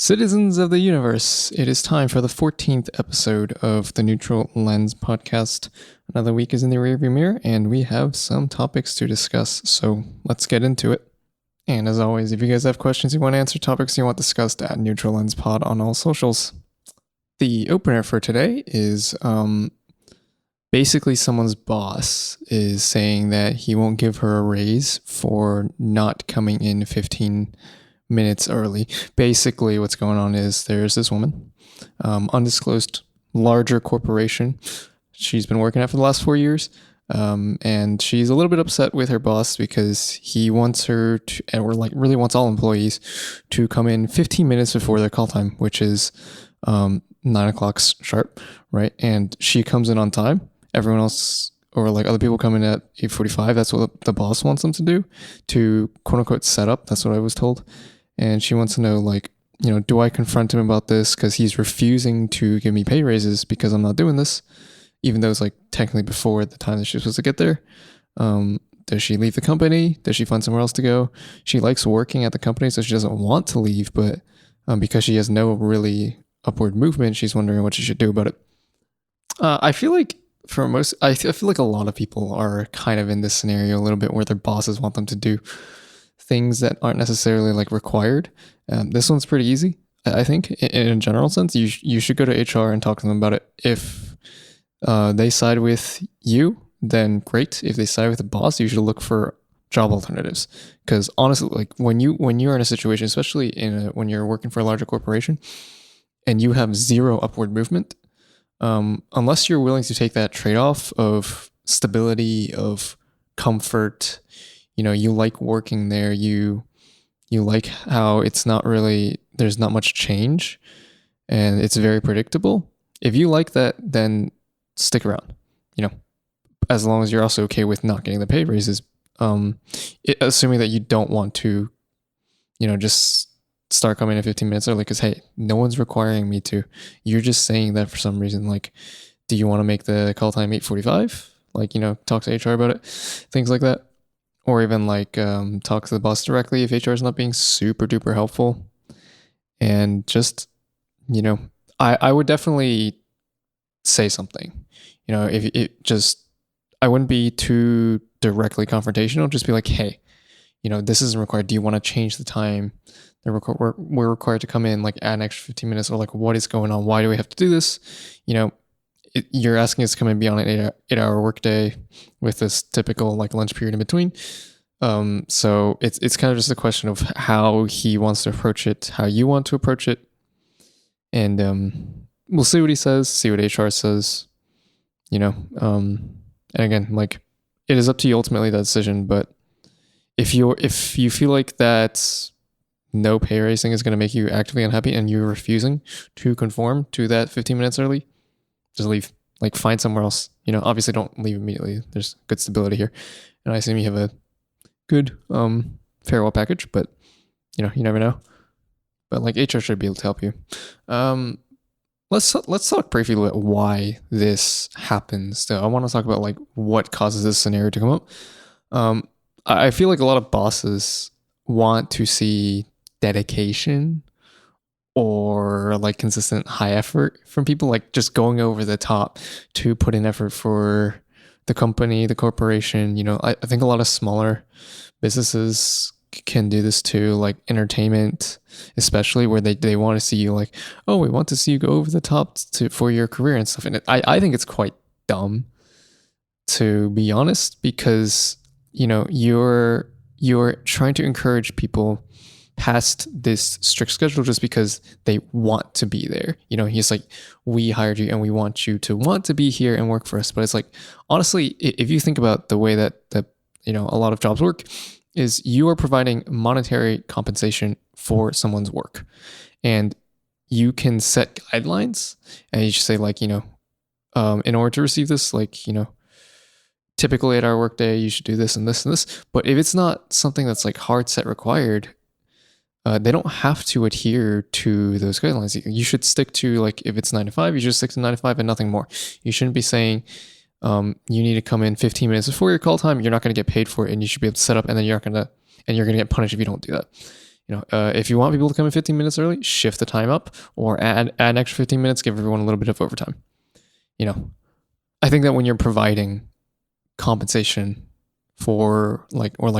Citizens of the universe, it is time for the 14th episode of the Neutral Lens podcast. Another week is in the rearview mirror, and we have some topics to discuss, so let's get into it. And as always, if you guys have questions you want to answer, topics you want discussed, at Neutral Lens Pod on all socials. The opener for today is basically someone's boss is saying that he won't give her a raise for not coming in 15 minutes early. Basically, what's going on is there's this woman, undisclosed larger corporation. She's been working at for the last 4 years, and she's a little bit upset with her boss because he wants her to, or like really wants all employees to come in 15 minutes before their call time, which is 9 o'clock sharp, right? And she comes in on time. Everyone else, or like other people, come in at 8:45. That's what the boss wants them to do, to quote unquote set up. That's what I was told. And she wants to know, like, you know, do I confront him about this because he's refusing to give me pay raises because I'm not doing this, even though it's like technically before the time that she's supposed to get there. Does she leave the company? Does she find somewhere else to go? She likes working at the company, so she doesn't want to leave, but because she has no really upward movement, she's wondering what she should do about it. I feel like I feel like a lot of people are kind of in this scenario a little bit where their bosses want them to do things that aren't necessarily like required. This one's pretty easy, I think, in a general sense. You should go to HR and talk to them about it. If they side with you, then great. If they side with the boss, you should look for job alternatives. Because honestly, like when you're in a situation, especially when you're working for a larger corporation and you have zero upward movement, unless you're willing to take that trade-off of stability, of comfort, you know, you like working there, you like how it's not really, there's not much change and it's very predictable. If you like that, then stick around, you know, as long as you're also okay with not getting the pay raises, assuming that you don't want to, you know, just start coming in 15 minutes early because, hey, no one's requiring me to. You're just saying that for some reason. Like, do you want to make the call time 8:45? Like, you know, talk to HR about it, things like that. Or even like talk to the boss directly if HR is not being super duper helpful. And just, you know, I would definitely say something. You know, if it just, I wouldn't be too directly confrontational. Just be like, hey, you know, this isn't required. Do you want to change the time that we're required to come in, like add an extra 15 minutes, or like what is going on? Why do we have to do this? You know, you're asking us to come in beyond an 8-hour workday with this typical like lunch period in between. So it's kind of just a question of how he wants to approach it, how you want to approach it. And we'll see what he says, see what HR says, you know. And again, like, it is up to you ultimately, that decision. But if you feel like that no pay raising is going to make you actively unhappy and you're refusing to conform to that 15 minutes early, just leave. Like, find somewhere else. You know, obviously don't leave immediately. There's good stability here. And I assume you have a good farewell package, but you know, you never know. But like, HR should be able to help you. Let's talk briefly about why this happens. So I want to talk about like what causes this scenario to come up. I feel like a lot of bosses want to see dedication or like consistent high effort from people, like just going over the top to put in effort for the company, the corporation. You know, I think a lot of smaller businesses can do this too, like entertainment, especially, where they want to see you like, oh, we want to see you go over the top for your career and stuff. And I think it's quite dumb, to be honest, because, you know, you're trying to encourage people past this strict schedule just because they want to be there. You know, he's like, we hired you and we want you to want to be here and work for us. But it's like, honestly, if you think about the way that you know, a lot of jobs work, is you are providing monetary compensation for someone's work. And you can set guidelines and you just say, like, you know, in order to receive this, like, you know, typical 8-hour workday, you should do this and this and this. But if it's not something that's like hard set required, they don't have to adhere to those guidelines. You should stick to, like, if it's 9 to 5, you should stick to 9 to 5 and nothing more. You shouldn't be saying, you need to come in 15 minutes before your call time. You're not going to get paid for it, and you should be able to set up, and then you're going to get punished if you don't do that. If you want people to come in 15 minutes early, shift the time up or add an extra 15 minutes, give everyone a little bit of overtime. I think that when you're providing compensation for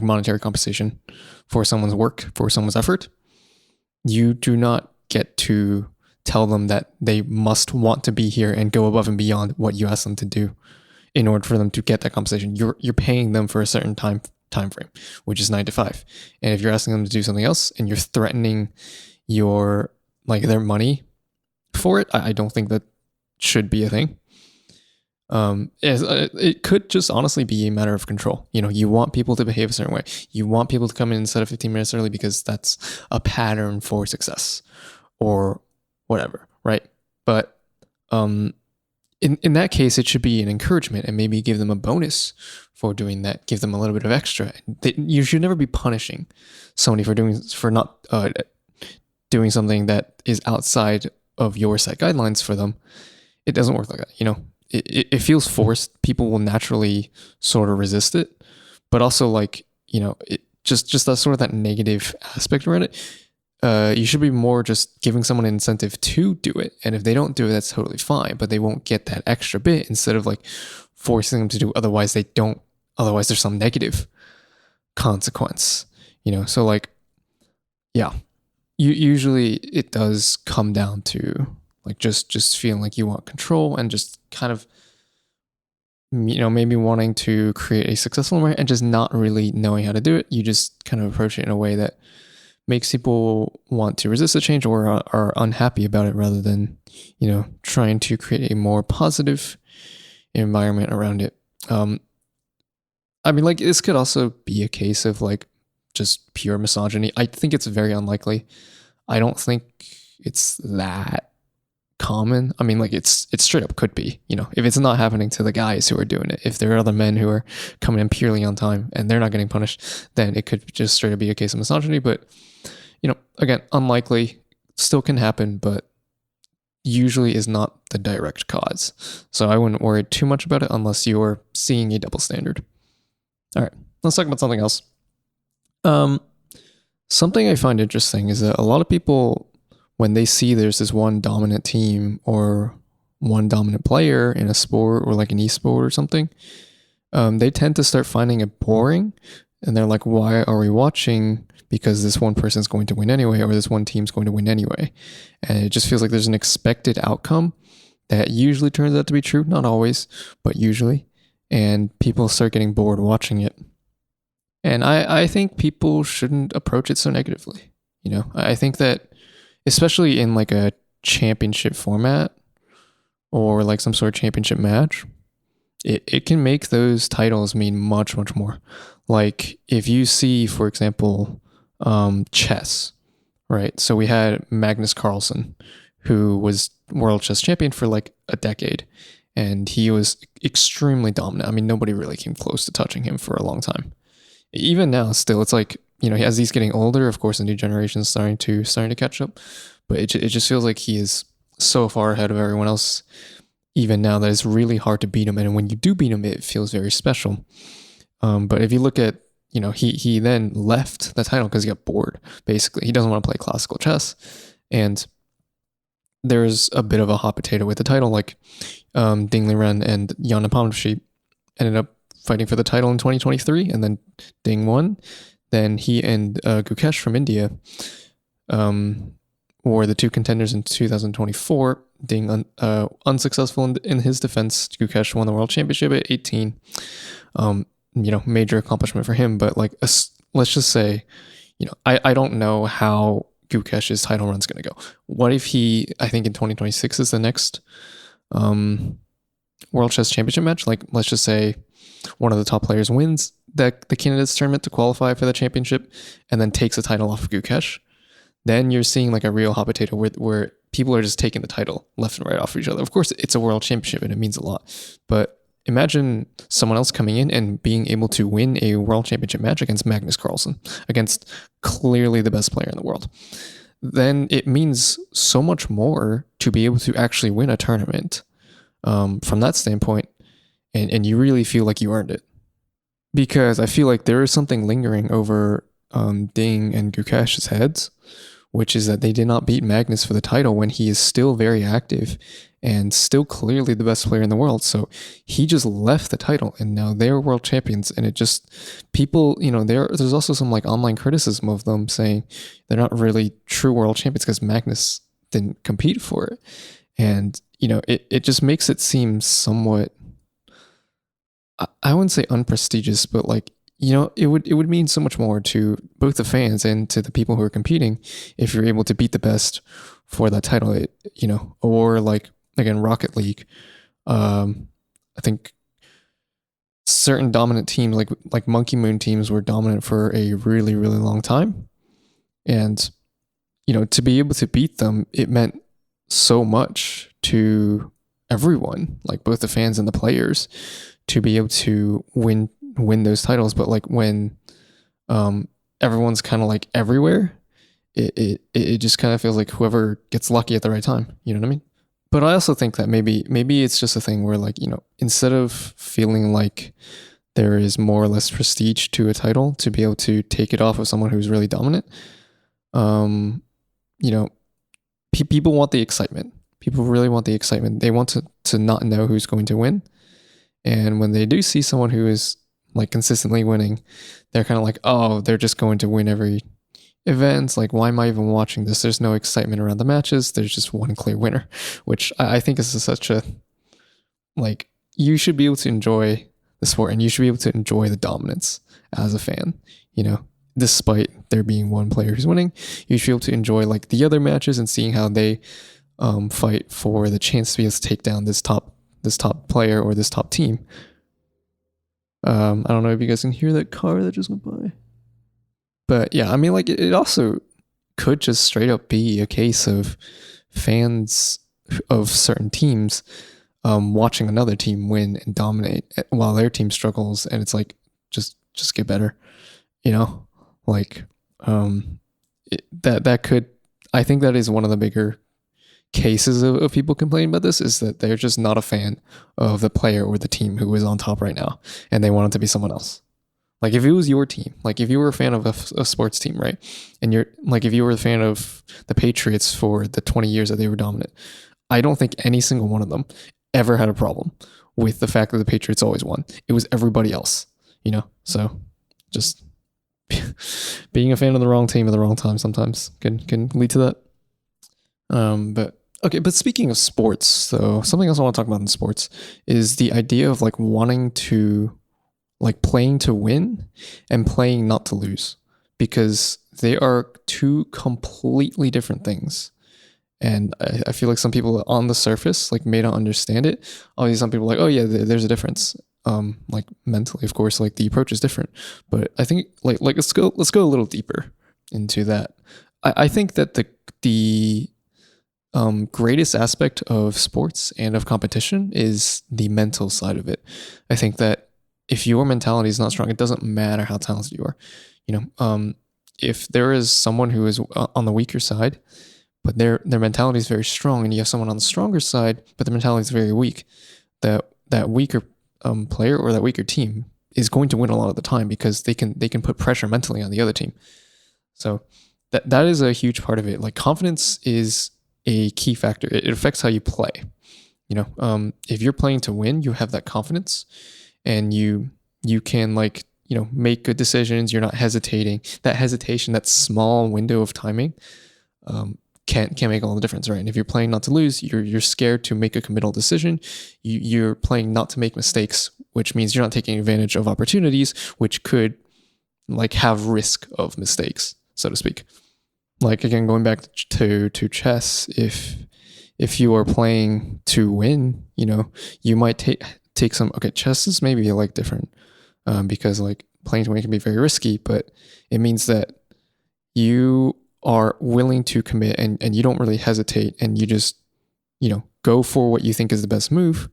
monetary compensation for someone's work, for someone's effort, you do not get to tell them that they must want to be here and go above and beyond what you ask them to do in order for them to get that compensation. You're paying them for a certain time frame, which is 9 to 5. And if you're asking them to do something else and you're threatening their money for it, I don't think that should be a thing. It could just honestly be a matter of control. You want people to behave a certain way. You want people to come in instead of 15 minutes early because that's a pattern for success or whatever, right? But in that case, it should be an encouragement and maybe give them a bonus for doing that. Give them a little bit of extra. You should never be punishing somebody for not doing something that is outside of your set guidelines for them. It doesn't work like that. It feels forced. People will naturally sort of resist it, but also just that sort of that negative aspect around it. You should be more just giving someone an incentive to do it. And if they don't do it, that's totally fine, but they won't get that extra bit instead of forcing them to do. Otherwise there's some negative consequence, So usually it does come down to just feeling like you want control and just kind of, maybe wanting to create a successful environment and just not really knowing how to do it. You just kind of approach it in a way that makes people want to resist the change or are unhappy about it rather than, trying to create a more positive environment around it. This could also be a case of just pure misogyny. I think it's very unlikely. I don't think it's that common. It's straight up could be, if it's not happening to the guys who are doing it, if there are other men who are coming in purely on time and they're not getting punished, then it could just straight up be a case of misogyny. But, again, unlikely, still can happen, but usually is not the direct cause. So I wouldn't worry too much about it unless you're seeing a double standard. All right, let's talk about something else. Something I find interesting is that a lot of people, when they see there's this one dominant team or one dominant player in a sport or an esport or something, they tend to start finding it boring. And they're like, why are we watching? Because this one person's going to win anyway, or this one team's going to win anyway. And it just feels like there's an expected outcome that usually turns out to be true. Not always, but usually. And people start getting bored watching it. And I think people shouldn't approach it so negatively. I think that especially in a championship format or some sort of championship match, it can make those titles mean much, much more. If you see, for example, chess, right? So we had Magnus Carlsen, who was world chess champion for a decade, and he was extremely dominant. Nobody really came close to touching him for a long time. Even now, still, it's as he's getting older, of course, the new generation is starting to catch up, but it just feels like he is so far ahead of everyone else, even now, that it's really hard to beat him. And when you do beat him, it feels very special. But if you look at, he then left the title because he got bored. Basically, he doesn't want to play classical chess, and there's a bit of a hot potato with the title. Ding Liren and Jan Nepomniachtchi ended up fighting for the title in 2023, and then Ding won. Then he and Gukesh from India were the two contenders in 2024. Ding unsuccessful in his defense. Gukesh won the world championship at 18. Major accomplishment for him. But let's just say, I don't know how Gukesh's title run's going to go. What if I think in 2026 is the next World Chess Championship match? Let's just say one of the top players wins the candidates tournament to qualify for the championship and then takes the title off of Gukesh. Then you're seeing a real hot potato where people are just taking the title left and right off of each other. Of course, it's a world championship and it means a lot, but imagine someone else coming in and being able to win a world championship match against Magnus Carlsen, against clearly the best player in the world. Then it means so much more to be able to actually win a tournament from that standpoint, and you really feel like you earned it. Because I feel like there is something lingering over Ding and Gukash's heads, which is that they did not beat Magnus for the title when he is still very active and still clearly the best player in the world. So he just left the title and now they're world champions. And it just, people, there's also some like online criticism of them saying they're not really true world champions because Magnus didn't compete for it. And, it just makes it seem somewhat, I wouldn't say unprestigious, but like, it would mean so much more to both the fans and to the people who are competing if you're able to beat the best for that title, or like, again, Rocket League. I think certain dominant teams, like Monkey Moon teams, were dominant for a really, really long time. And, to be able to beat them, it meant so much to everyone, like both the fans and the players, to be able to win those titles. But like when everyone's kind of like everywhere, it just kind of feels like whoever gets lucky at the right time. You know what I mean? But I also think that maybe it's just a thing where like, instead of feeling like there is more or less prestige to a title to be able to take it off of someone who's really dominant, people want the excitement. People really want the excitement. They want to not know who's going to win. And when they do see someone who is like consistently winning, they're kind of like, oh, they're just going to win every event. Like, why am I even watching this? There's no excitement around the matches. There's just one clear winner, which I think is such a, like, you should be able to enjoy the sport and you should be able to enjoy the dominance as a fan, despite there being one player who's winning. You should be able to enjoy like the other matches and seeing how they fight for the chance to be able to take down this top player or this top team. I don't know if you guys can hear that car that just went by. But yeah, I mean, like, it also could just straight up be a case of fans of certain teams watching another team win and dominate while their team struggles. And it's like, just get better, like, that could, I think that is one of the bigger cases of people complaining about this, is that they're just not a fan of the player or the team who is on top right now and they want it to be someone else. Like if it was your team, like if you were a fan of a sports team, right? And you're like, if you were a fan of the Patriots for the 20 years that they were dominant, I don't think any single one of them ever had a problem with the fact that the Patriots always won. It was everybody else, so just being a fan of the wrong team at the wrong time sometimes can lead to that. But speaking of sports, so something else I want to talk about in sports is the idea of like wanting to, like, playing to win and playing not to lose, because they are two completely different things. And I feel like some people on the surface like may not understand it. Obviously, some people are like, oh yeah, there's a difference. Like mentally, of course, like the approach is different. But I think like let's go a little deeper into that. I think that the greatest aspect of sports and of competition is the mental side of it. I think that if your mentality is not strong, it doesn't matter how talented you are. If there is someone who is on the weaker side, but their mentality is very strong, and you have someone on the stronger side, but their mentality is very weak, that weaker player or that weaker team is going to win a lot of the time because they can put pressure mentally on the other team. So that is a huge part of it. Like, confidence is a key factor. It affects how you play. If you're playing to win, you have that confidence, and you can make good decisions. You're not hesitating. That hesitation, that small window of timing, can make all the difference, right? And if you're playing not to lose, you're scared to make a committal decision. You're playing not to make mistakes, which means you're not taking advantage of opportunities, which could like have risk of mistakes, so to speak. Like, again, going back to chess, if you are playing to win, you might take some. Okay, chess is maybe like different because like playing to win can be very risky, but it means that you are willing to commit and you don't really hesitate, and you just go for what you think is the best move,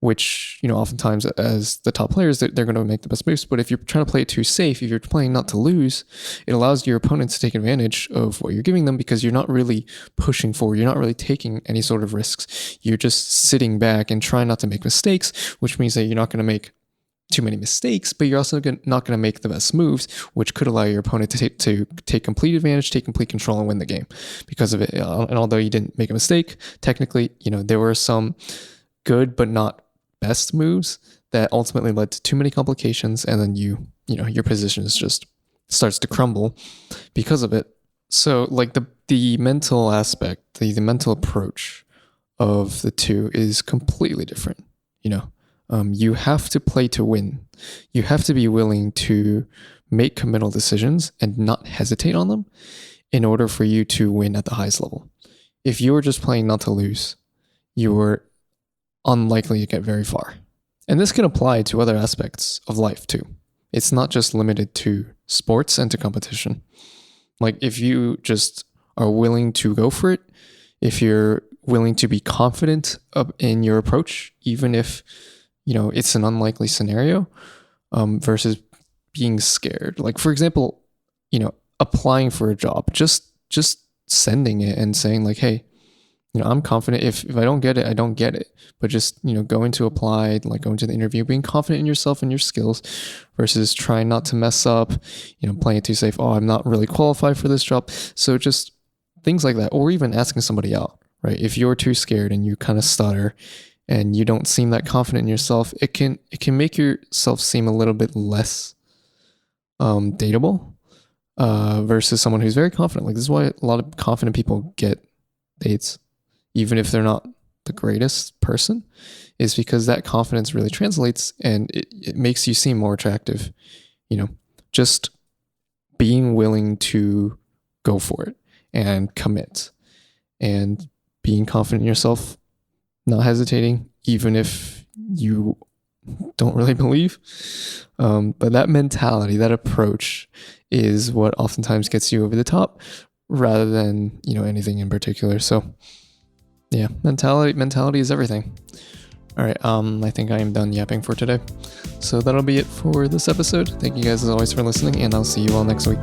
which oftentimes as the top players, they're going to make the best moves. But if you're trying to play it too safe, if you're playing not to lose, it allows your opponents to take advantage of what you're giving them, because you're not really pushing forward. You're not really taking any sort of risks. You're just sitting back and trying not to make mistakes, which means that you're not going to make too many mistakes, but you're also not going to make the best moves, which could allow your opponent to take complete advantage, take complete control, and win the game because of it. And although you didn't make a mistake, technically, there were some good but not best moves that ultimately led to too many complications, and then your position is just starts to crumble because of it. So like the mental aspect, the mental approach of the two is completely different. You have to play to win. You have to be willing to make committal decisions and not hesitate on them in order for you to win at the highest level. If you are just playing not to lose, you're unlikely to get very far. And this can apply to other aspects of life too. It's not just limited to sports and to competition. Like if you just are willing to go for it, if you're willing to be confident in your approach, even if it's an unlikely scenario, versus being scared. Like for example, applying for a job, just sending it and saying like, hey, I'm confident if I don't get it, I don't get it. But just, going to apply, like going to the interview, being confident in yourself and your skills versus trying not to mess up, playing it too safe. Oh, I'm not really qualified for this job. So just things like that, or even asking somebody out, right? If you're too scared and you kind of stutter and you don't seem that confident in yourself, it can make yourself seem a little bit less dateable versus someone who's very confident. Like this is why a lot of confident people get dates, even if they're not the greatest person, is because that confidence really translates and it makes you seem more attractive. Just being willing to go for it and commit and being confident in yourself, not hesitating, even if you don't really believe. But that mentality, that approach is what oftentimes gets you over the top rather than, anything in particular. So yeah, mentality is everything. All right, I think I am done yapping for today. So that'll be it for this episode. Thank you guys as always for listening, and I'll see you all next week.